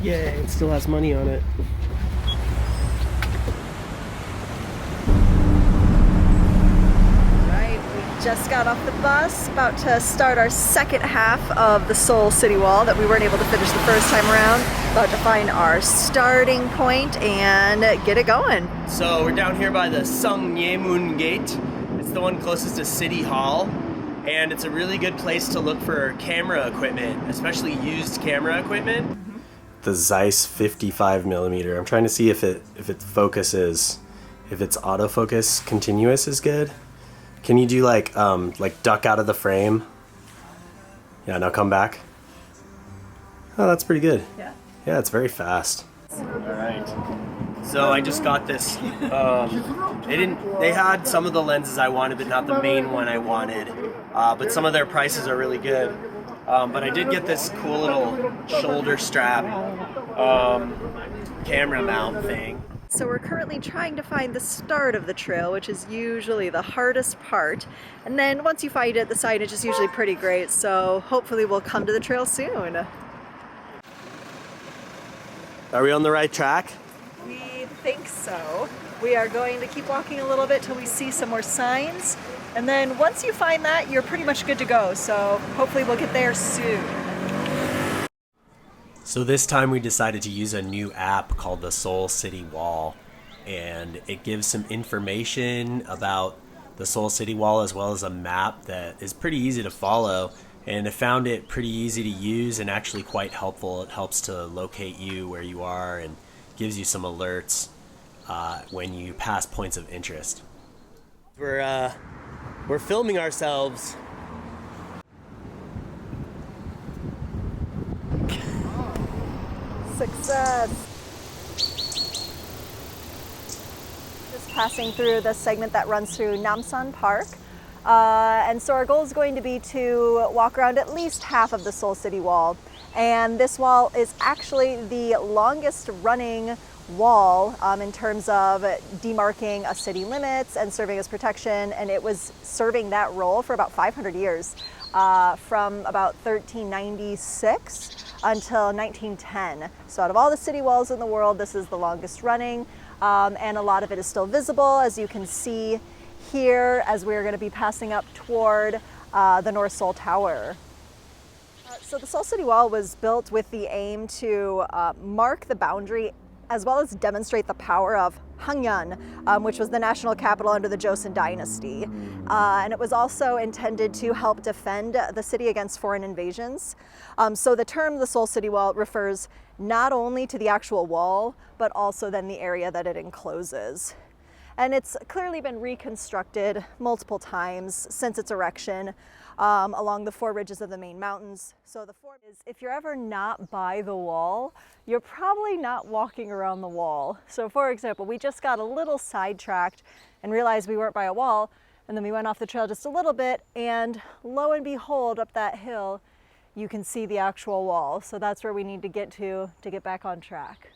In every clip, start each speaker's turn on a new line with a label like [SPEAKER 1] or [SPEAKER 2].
[SPEAKER 1] Yeah, it still has money on it.
[SPEAKER 2] Just got off the bus, about to start our second half of the Seoul City Wall that we weren't able to finish the first time around. About to find our starting point and get it going.
[SPEAKER 1] So we're down here by the Hyehwamun Gate. It's the one closest to City Hall, and it's a really good place to look for camera equipment, especially used camera equipment. The Zeiss 55mm. I'm trying to see if it focuses, if its autofocus continuous is good. Can you do like duck out of the frame? Yeah, now come back. Oh, that's pretty good.
[SPEAKER 2] Yeah.
[SPEAKER 1] Yeah, it's very fast. All right. So I just got this. They had some of the lenses I wanted, but not the main one I wanted. But some of their prices are really good. But I did get this cool little shoulder strap camera mount thing.
[SPEAKER 2] So we're currently trying to find the start of the trail, which is usually the hardest part. And then once you find it, the signage is usually pretty great. So hopefully we'll come to the trail soon.
[SPEAKER 1] Are we on the right track?
[SPEAKER 2] We think so. We are going to keep walking a little bit till we see some more signs. And then once you find that, you're pretty much good to go. So hopefully we'll get there soon.
[SPEAKER 1] So this time we decided to use a new app called the Seoul City Wall, and it gives some information about the Seoul City Wall as well as a map that is pretty easy to follow, and I found it pretty easy to use and actually quite helpful. It helps to locate you where you are and gives you some alerts when you pass points of interest. We're filming ourselves.
[SPEAKER 2] Success! Just passing through the segment that runs through Namsan Park. And so our goal is going to be to walk around at least half of the Seoul City Wall. And this wall is actually the longest running wall in terms of demarking a city limits and serving as protection. And it was serving that role for about 500 years. From about 1396 until 1910. So out of all the city walls in the world, this is the longest running, and a lot of it is still visible, as you can see here as we're going to be passing up toward the North Seoul Tower. So the Seoul City Wall was built with the aim to mark the boundary as well as demonstrate the power of Hangyeon, which was the national capital under the Joseon dynasty. And it was also intended to help defend the city against foreign invasions. So the term the Seoul City Wall refers not only to the actual wall, but also then the area that it encloses. And it's clearly been reconstructed multiple times since its erection along the four ridges of the main mountains. So the four is, if you're ever not by the wall, you're probably not walking around the wall. So for example, we just got a little sidetracked and realized we weren't by a wall, and then we went off the trail just a little bit, and lo and behold, up that hill, you can see the actual wall. So that's where we need to get back on track.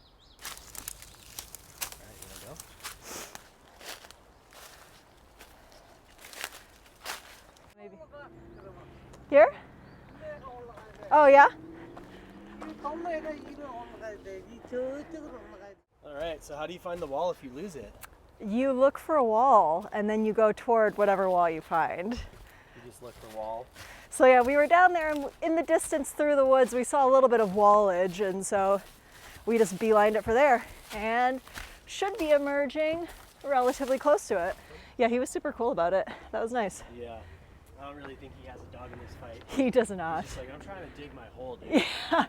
[SPEAKER 2] Here? Oh yeah?
[SPEAKER 1] Alright, so how do you find the wall if you lose it?
[SPEAKER 2] You look for a wall and then you go toward whatever wall you find.
[SPEAKER 1] You just look for wall?
[SPEAKER 2] So yeah, we were down there and in the distance through the woods we saw a little bit of wallage, and so we just beelined it for there and should be emerging relatively close to it. Yeah, he was super cool about it. That was nice.
[SPEAKER 1] Yeah. I don't really think he has a dog in this fight.
[SPEAKER 2] He does not.
[SPEAKER 1] He's just like, I'm trying to dig my hole, dude.
[SPEAKER 2] Yeah.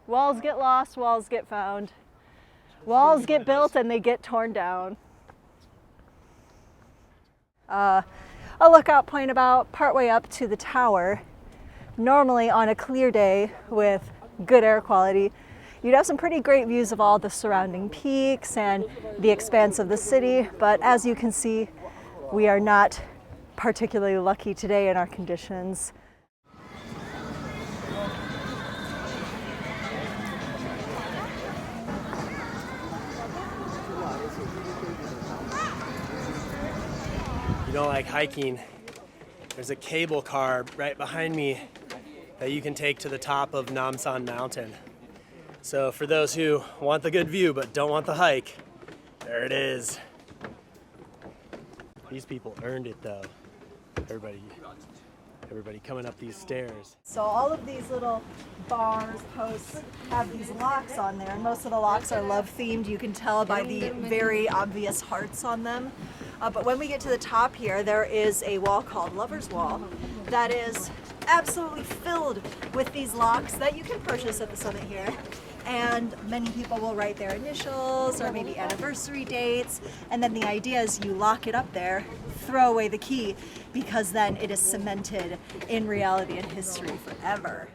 [SPEAKER 2] Walls get lost, walls get found. Walls get built and they get torn down. A lookout point about partway up to the tower. Normally on a clear day with good air quality, you'd have some pretty great views of all the surrounding peaks and the expanse of the city, but as you can see, we are not particularly lucky today in our conditions.
[SPEAKER 1] You don't like hiking, there's a cable car right behind me that you can take to the top of Namsan Mountain. So for those who want the good view but don't want the hike, there it is. These people earned it though. Everybody coming up these stairs.
[SPEAKER 2] So all of these little bars, posts, have these locks on there, and most of the locks are love themed. You can tell by the very obvious hearts on them. But when we get to the top here, there is a wall called Lover's Wall that is absolutely filled with these locks that you can purchase at the summit here. And many people will write their initials or maybe anniversary dates, and then the idea is you lock it up there, throw away the key, because then it is cemented in reality and history forever.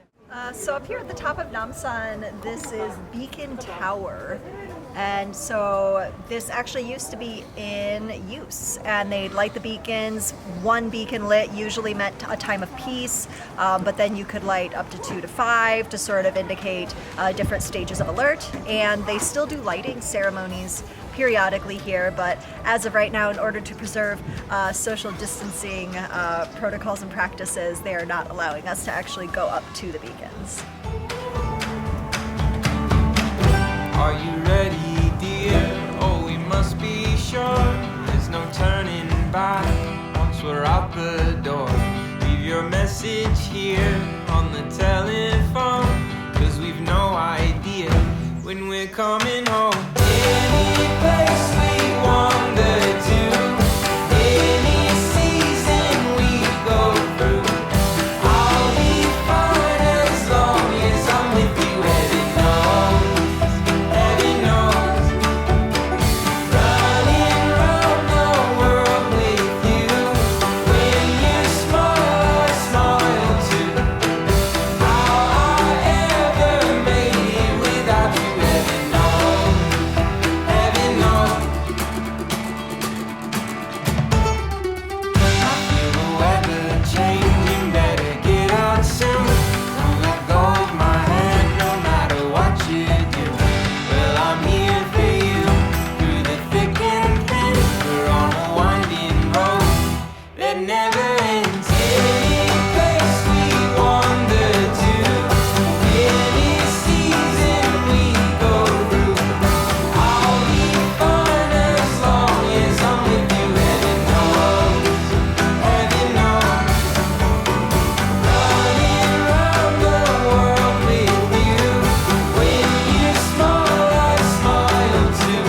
[SPEAKER 2] So up here at the top of Namsan, this is Beacon Tower. And so this actually used to be in use, and they'd light the beacons. One beacon lit usually meant a time of peace, but then you could light up to 2 to 5 to sort of indicate different stages of alert. And they still do lighting ceremonies periodically here, but as of right now, in order to preserve social distancing protocols and practices, they are not allowing us to actually go up to the beacons.
[SPEAKER 3] Are you ready, dear? Oh, we must be sure there's no turning back once we're out the door. Leave your message here on the telephone, 'cause we've no idea when we're coming home. Any place we wander to, any season we go through, I'll be fine as long as I'm with you. Heaven knows, running round the world with you. When you smile, I smile too. How I ever made it without you. Heaven knows, heaven knows. I feel the weather changing, better get out soon. Don't let go of my hand, no matter what you do. Well, I'm here for you, through the thick and thin. We're on a winding road that never ends. Any place we wander to, any season we go through, I'll be fine as long as I'm with you. Heaven knows, heaven knows. Running round the world with you. When you smile, I smile too.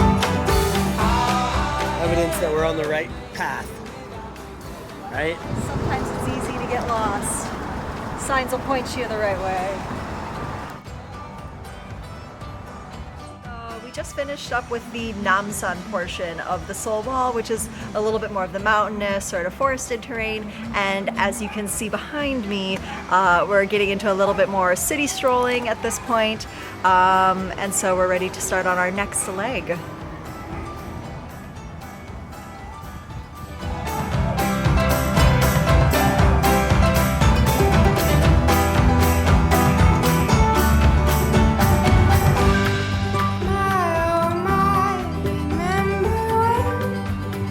[SPEAKER 1] Evidence that we're on the right path, right?
[SPEAKER 2] Sometimes it's easy to get lost. Signs will point you the right way. We just finished up with the Namsan portion of the Seoul Wall, which is a little bit more of the mountainous, sort of forested terrain. And as you can see behind me, we're getting into a little bit more city strolling at this point. And so we're ready to start on our next leg.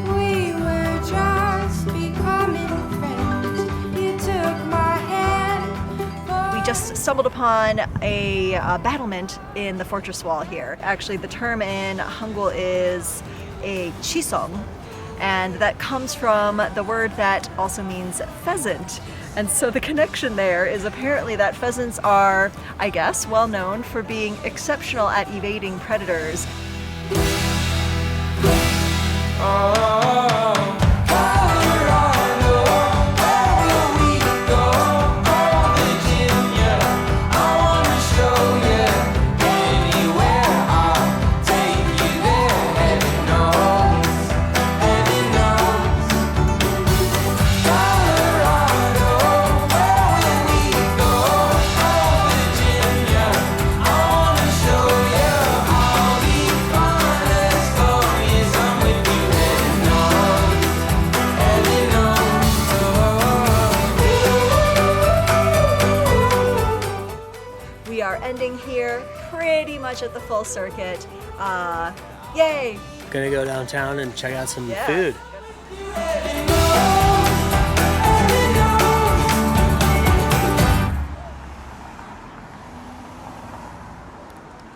[SPEAKER 4] We were just becoming friends. You took my hand.
[SPEAKER 2] We just stumbled upon a battlement in the fortress wall here. Actually, the term in Hangul is a chisong, and that comes from the word that also means pheasant. And so the connection there is apparently that pheasants are, I guess, well known for being exceptional at evading predators. We are ending here pretty much at the full circuit. Yay!
[SPEAKER 1] Gonna go downtown and check out some
[SPEAKER 2] Yeah.
[SPEAKER 1] food.